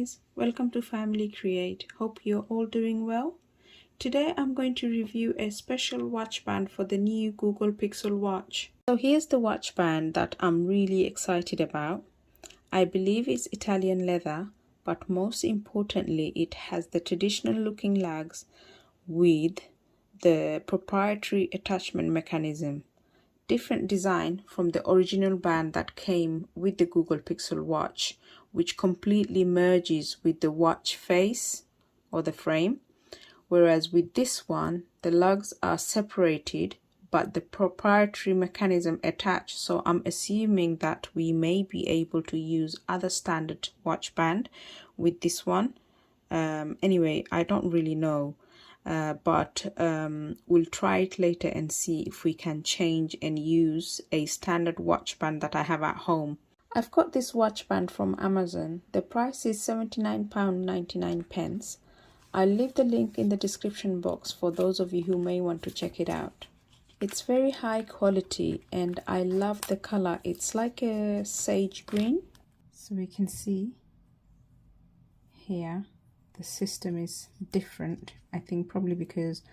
guys, welcome to Family Create. Hope you're all doing well. Today I'm going to review a special watch band for the new Google Pixel watch. So here's the watch band that I'm really excited about. I believe it's Italian leather, but most importantly it has the traditional looking lugs with the proprietary attachment mechanism. Different design from the original band that came with the Google Pixel watch, which completely merges with the watch face or the frame, whereas with this one the lugs are separated but the proprietary mechanism attached. So I'm assuming that we may be able to use other standard watch band with this one. Anyway, I don't really know. But we'll try it later and see if we can change and use a standard watch band that I have at home. I've got this watch band from Amazon. The price is £79.99. I'll leave the link in the description box for those of you who may want to check it out. It's very high quality and I love the color. It's like a sage green. So we can see here the system is different. I think probably because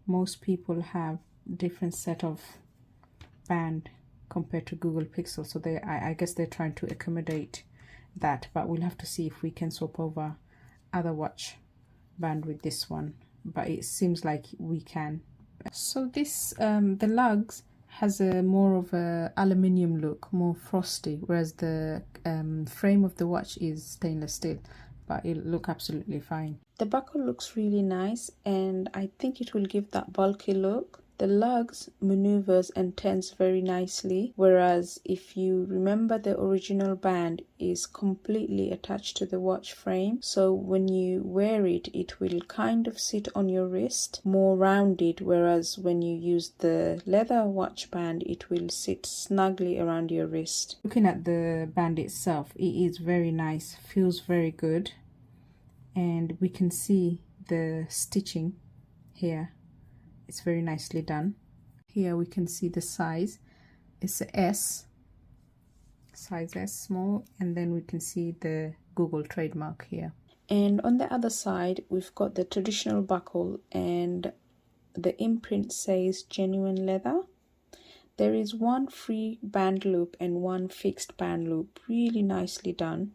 most people have different set of band compared to Google Pixel, so I guess they're trying to accommodate that, but we'll have to see if we can swap over other watch band with this one, but it seems like we can. So this the lugs has a more of a aluminium look, more frosty, whereas the frame of the watch is stainless steel, but it'll look absolutely fine. The buckle looks really nice and I think it will give that bulky look. The lugs maneuvers and turns very nicely, whereas if you remember the original band is completely attached to the watch frame, so when you wear it, it will kind of sit on your wrist, more rounded, whereas when you use the leather watch band, it will sit snugly around your wrist. Looking at the band itself, it is very nice, feels very good, and we can see the stitching here. It's very nicely done. Here we can see the size. It's a S, size S, small, and then we can see the Google trademark here. And on the other side, we've got the traditional buckle and the imprint says genuine leather. There is one free band loop and one fixed band loop, really nicely done.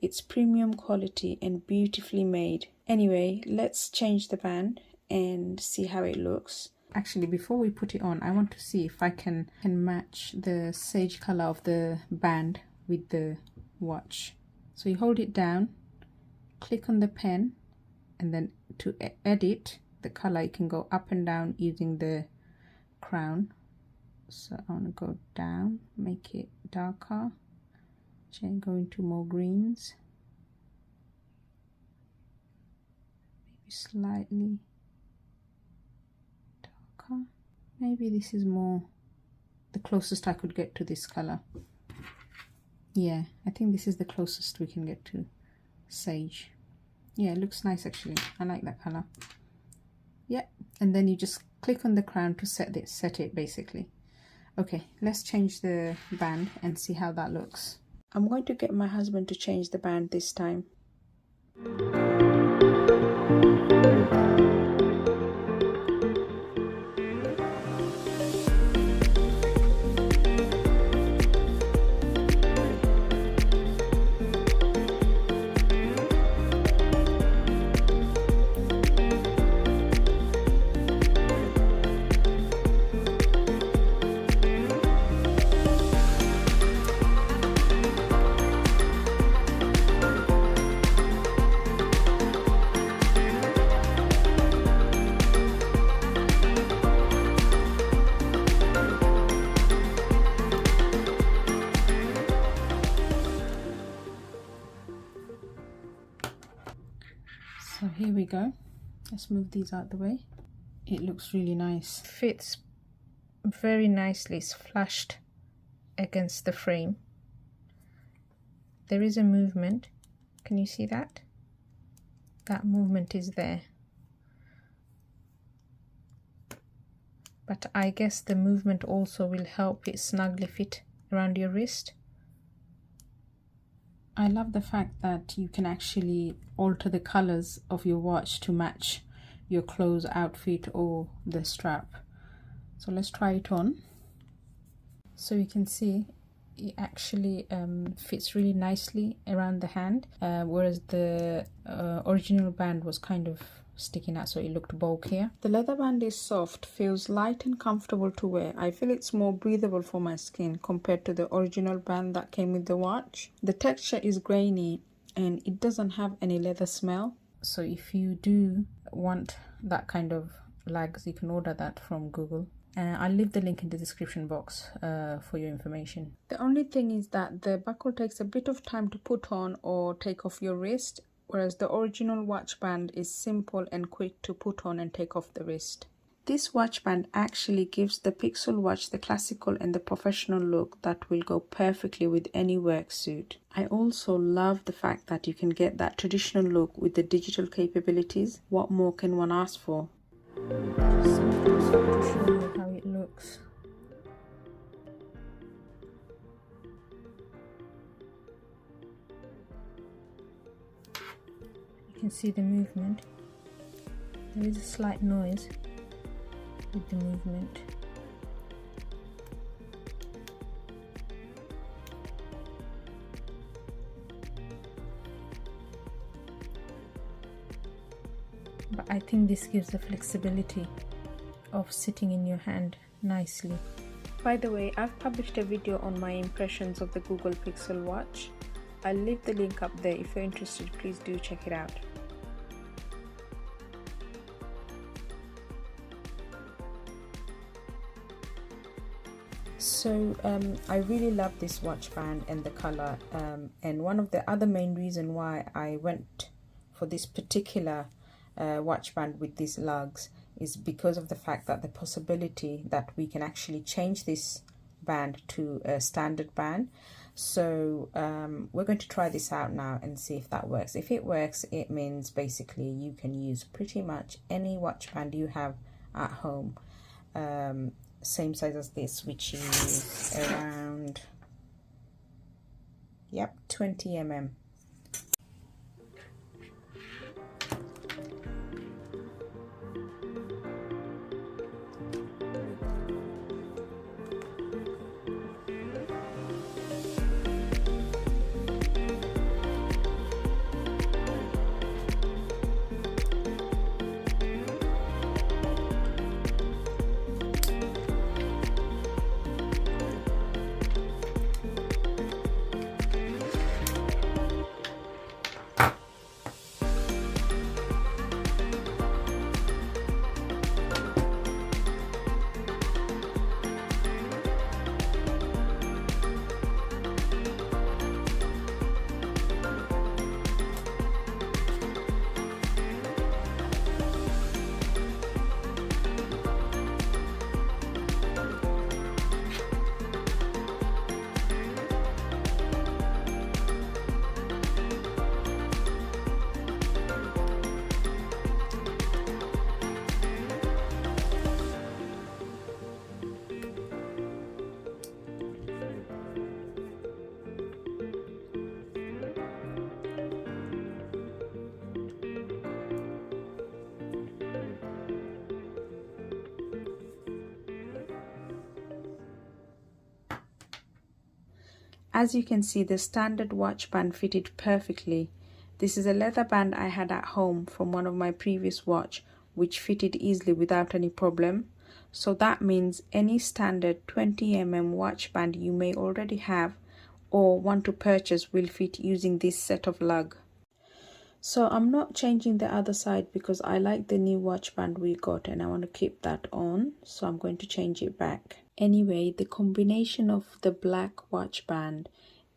It's premium quality and beautifully made. Anyway, let's change the band and see how it looks. Actually, before we put it on, I want to see if I can match the sage color of the band with the watch. So you hold it down, click on the pen, and then to edit the color you can go up and down using the crown. So I want to go down, make it darker, go into more greens, maybe slightly darker. Maybe this is more the closest I could get to this color. Yeah, I think this is the closest we can get to sage. Yeah, it looks nice actually. I like that color. Yeah, and then you just click on the crown to set it basically. Okay, let's change the band and see how that looks. I'm going to get my husband to change the band this time. So here we go. Let's move these out the way. It looks really nice. Fits very nicely. It's flashed against the frame. There is a movement. Can you see that? That movement is there. But I guess the movement also will help it snugly fit around your wrist. I love the fact that you can actually alter the colors of your watch to match your clothes, outfit, or the strap. So let's try it on. So you can see it actually fits really nicely around the hand, whereas the original band was kind of sticking out, so it looked bulkier. The leather band is soft, feels light and comfortable to wear. I feel it's more breathable for my skin compared to the original band that came with the watch. The texture is grainy and it doesn't have any leather smell. So if you do want that kind of lugs, you can order that from Google. I'll leave the link in the description box for your information. The only thing is that the buckle takes a bit of time to put on or take off your wrist, whereas the original watch band is simple and quick to put on and take off the wrist. This watch band actually gives the Pixel watch the classical and the professional look that will go perfectly with any work suit. I also love the fact that you can get that traditional look with the digital capabilities. What more can one ask for? Just to show you how it looks. You can see the movement. There is a slight noise with the movement. But I think this gives the flexibility of sitting in your hand nicely. By the way, I've published a video on my impressions of the Google Pixel watch. I'll leave the link up there. If you're interested, please do check it out. So I really love this watch band and the color, and one of the other main reason why I went for this particular watch band with these lugs is because of the fact that the possibility that we can actually change this band to a standard band. So we're going to try this out now and see if that works. If it works, it means basically you can use pretty much any watch band you have at home, same size as this, which is around 20 mm. As you can see, the standard watch band fitted perfectly. This is a leather band I had at home from one of my previous watch, which fitted easily without any problem. So that means any standard 20 mm watch band you may already have or want to purchase will fit using this set of lug. So I'm not changing the other side because I like the new watch band we got and I want to keep that on, so I'm going to change it back. Anyway, the combination of the black watch band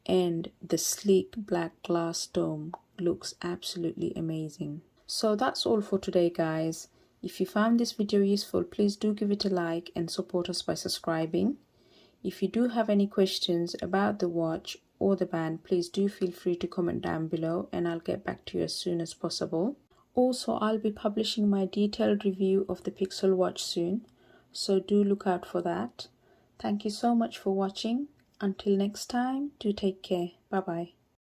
and the sleek black glass dome looks absolutely amazing. So that's all for today, guys. If you found this video useful, please do give it a like and support us by subscribing. If you do have any questions about the watch or the band, please do feel free to comment down below and I'll get back to you as soon as possible. Also, I'll be publishing my detailed review of the Pixel watch soon, so do look out for that. Thank you so much for watching. Until next time, do take care. Bye bye.